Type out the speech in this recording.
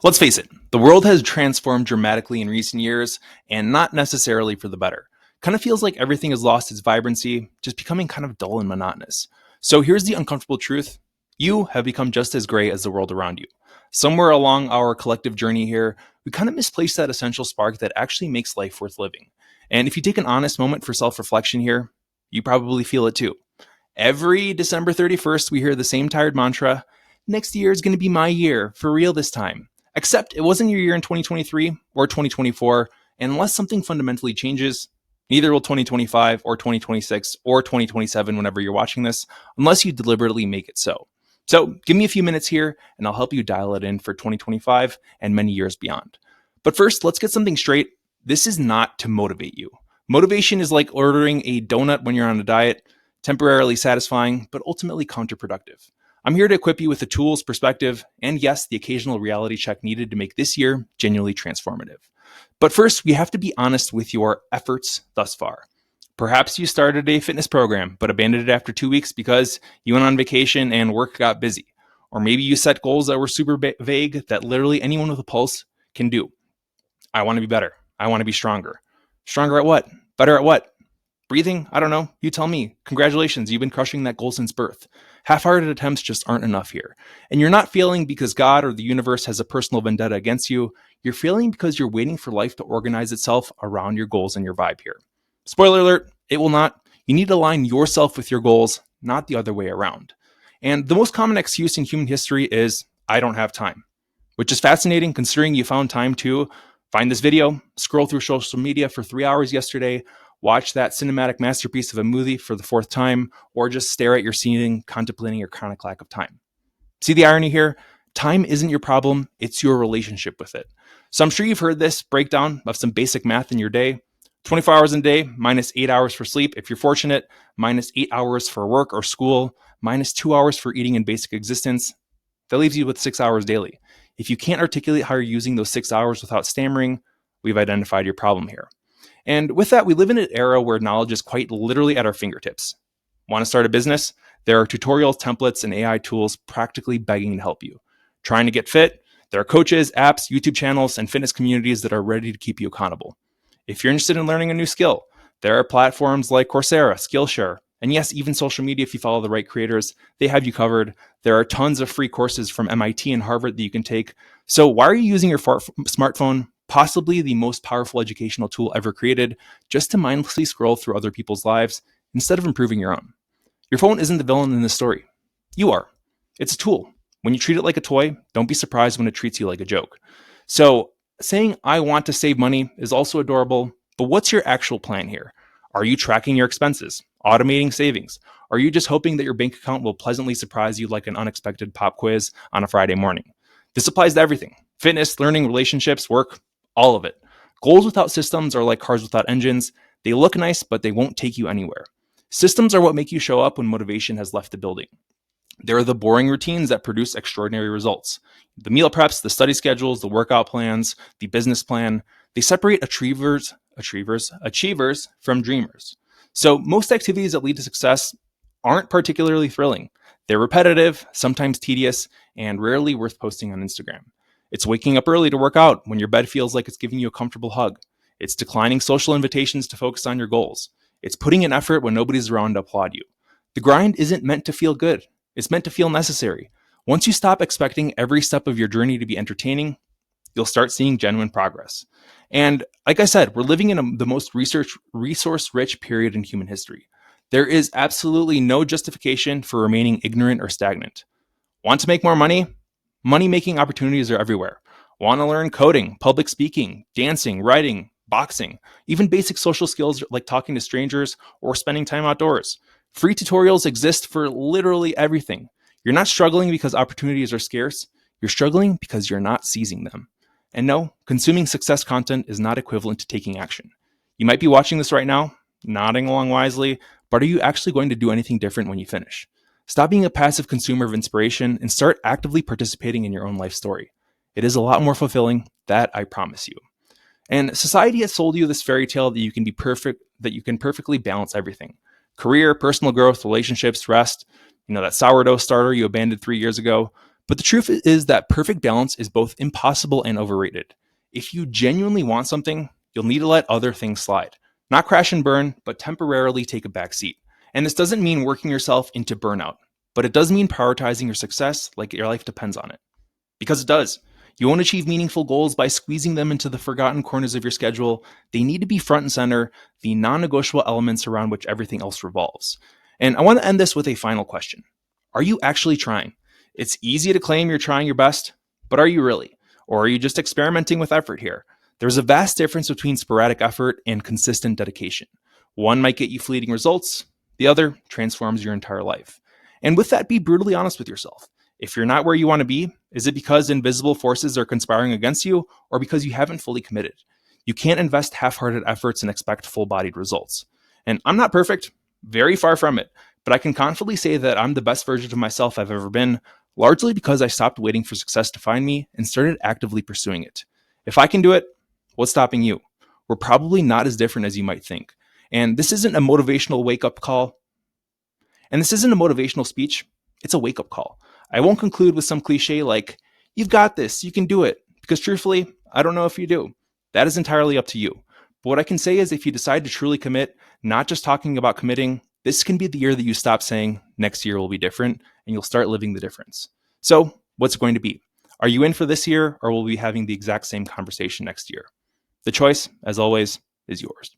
Let's face it, the world has transformed dramatically in recent years, and not necessarily for the better. Kind of feels like everything has lost its vibrancy, just becoming kind of dull and monotonous. So here's the uncomfortable truth. You have become just as gray as the world around you. Somewhere along our collective journey here, we kind of misplaced that essential spark that actually makes life worth living. And if you take an honest moment for self-reflection here, you probably feel it too. Every December 31st, we hear the same tired mantra: next year is going to be my year, for real this time. Except it wasn't your year in 2023 or 2024, and unless something fundamentally changes, neither will 2025 or 2026 or 2027 whenever you're watching this, unless you deliberately make it so. So give me a few minutes here, and I'll help you dial it in for 2025 and many years beyond. But first, let's get something straight. This is not to motivate you. Motivation is like ordering a donut when you're on a diet, temporarily satisfying, but ultimately counterproductive. I'm here to equip you with the tools, perspective, and yes, the occasional reality check needed to make this year genuinely transformative. But first, we have to be honest with your efforts thus far. Perhaps you started a fitness program, but abandoned it after 2 weeks because you went on vacation and work got busy. Or maybe you set goals that were super vague that literally anyone with a pulse can do. I want to be better. I want to be stronger. Stronger at what? Better at what? Breathing? I don't know. You tell me. Congratulations, you've been crushing that goal since birth. Half-hearted attempts just aren't enough here. And you're not failing because God or the universe has a personal vendetta against you. You're failing because you're waiting for life to organize itself around your goals and your vibe here. Spoiler alert, it will not. You need to align yourself with your goals, not the other way around. And the most common excuse in human history is, I don't have time. Which is fascinating considering you found time to find this video, scroll through social media for 3 hours yesterday, watch that cinematic masterpiece of a movie for the 4th time, or just stare at your ceiling, contemplating your chronic lack of time. See the irony here? Time isn't your problem, it's your relationship with it. So I'm sure you've heard this breakdown of some basic math in your day. 24 hours in a day, minus 8 hours for sleep, if you're fortunate, minus 8 hours for work or school, minus 2 hours for eating and basic existence. That leaves you with 6 hours daily. If you can't articulate how you're using those 6 hours without stammering, we've identified your problem here. And with that, we live in an era where knowledge is quite literally at our fingertips. Want to start a business? There are tutorials, templates, and AI tools practically begging to help you. Trying to get fit? There are coaches, apps, YouTube channels, and fitness communities that are ready to keep you accountable. If you're interested in learning a new skill, there are platforms like Coursera, Skillshare, and yes, even social media if you follow the right creators, they have you covered. There are tons of free courses from MIT and Harvard that you can take. So why are you using your smartphone, possibly the most powerful educational tool ever created, just to mindlessly scroll through other people's lives instead of improving your own? Your phone isn't the villain in this story. You are. It's a tool. When you treat it like a toy, don't be surprised when it treats you like a joke. So saying I want to save money is also adorable, but what's your actual plan here? Are you tracking your expenses, automating savings? Are you just hoping that your bank account will pleasantly surprise you like an unexpected pop quiz on a Friday morning? This applies to everything: fitness, learning, relationships, work, all of it. Goals without systems are like cars without engines. They look nice, but they won't take you anywhere. Systems are what make you show up when motivation has left the building. They're the boring routines that produce extraordinary results. The meal preps, the study schedules, the workout plans, the business plan, they separate achievers from dreamers. So most activities that lead to success aren't particularly thrilling. They're repetitive, sometimes tedious, and rarely worth posting on Instagram. It's waking up early to work out when your bed feels like it's giving you a comfortable hug. It's declining social invitations to focus on your goals. It's putting in effort when nobody's around to applaud you. The grind isn't meant to feel good. It's meant to feel necessary. Once you stop expecting every step of your journey to be entertaining, you'll start seeing genuine progress. And like I said, we're living in the most resource-rich period in human history. There is absolutely no justification for remaining ignorant or stagnant. Want to make more money? Money-making opportunities are everywhere. Want to learn coding, public speaking, dancing, writing, boxing, even basic social skills like talking to strangers or spending time outdoors? Free tutorials exist for literally everything. You're not struggling because opportunities are scarce. You're struggling because you're not seizing them. And no, consuming success content is not equivalent to taking action. You might be watching this right now, nodding along wisely, but are you actually going to do anything different when you finish? Stop being a passive consumer of inspiration and start actively participating in your own life story. It is a lot more fulfilling, that I promise you. And society has sold you this fairy tale that you can be perfect, that you can perfectly balance everything. Career, personal growth, relationships, rest, that sourdough starter you abandoned 3 years ago. But the truth is that perfect balance is both impossible and overrated. If you genuinely want something, you'll need to let other things slide. Not crash and burn, but temporarily take a back seat. And this doesn't mean working yourself into burnout, but it does mean prioritizing your success like your life depends on it. Because it does. You won't achieve meaningful goals by squeezing them into the forgotten corners of your schedule. They need to be front and center, the non negotiable elements around which everything else revolves. And I want to end this with a final question. Are you actually trying? It's easy to claim you're trying your best, but are you really? Or are you just experimenting with effort here? There's a vast difference between sporadic effort and consistent dedication. One might get you fleeting results, the other transforms your entire life. And with that, be brutally honest with yourself. If you're not where you want to be, is it because invisible forces are conspiring against you or because you haven't fully committed? You can't invest half-hearted efforts and expect full-bodied results. And I'm not perfect, very far from it, but I can confidently say that I'm the best version of myself I've ever been, largely because I stopped waiting for success to find me and started actively pursuing it. If I can do it, what's stopping you? We're probably not as different as you might think. And this isn't a motivational wake-up call. And this isn't a motivational speech, it's a wake-up call. I won't conclude with some cliche like, you've got this, you can do it, because truthfully, I don't know if you do. That is entirely up to you. But what I can say is if you decide to truly commit, not just talking about committing, this can be the year that you stop saying next year will be different and you'll start living the difference. So, what's it going to be? Are you in for this year or will we be having the exact same conversation next year? The choice, as always, is yours.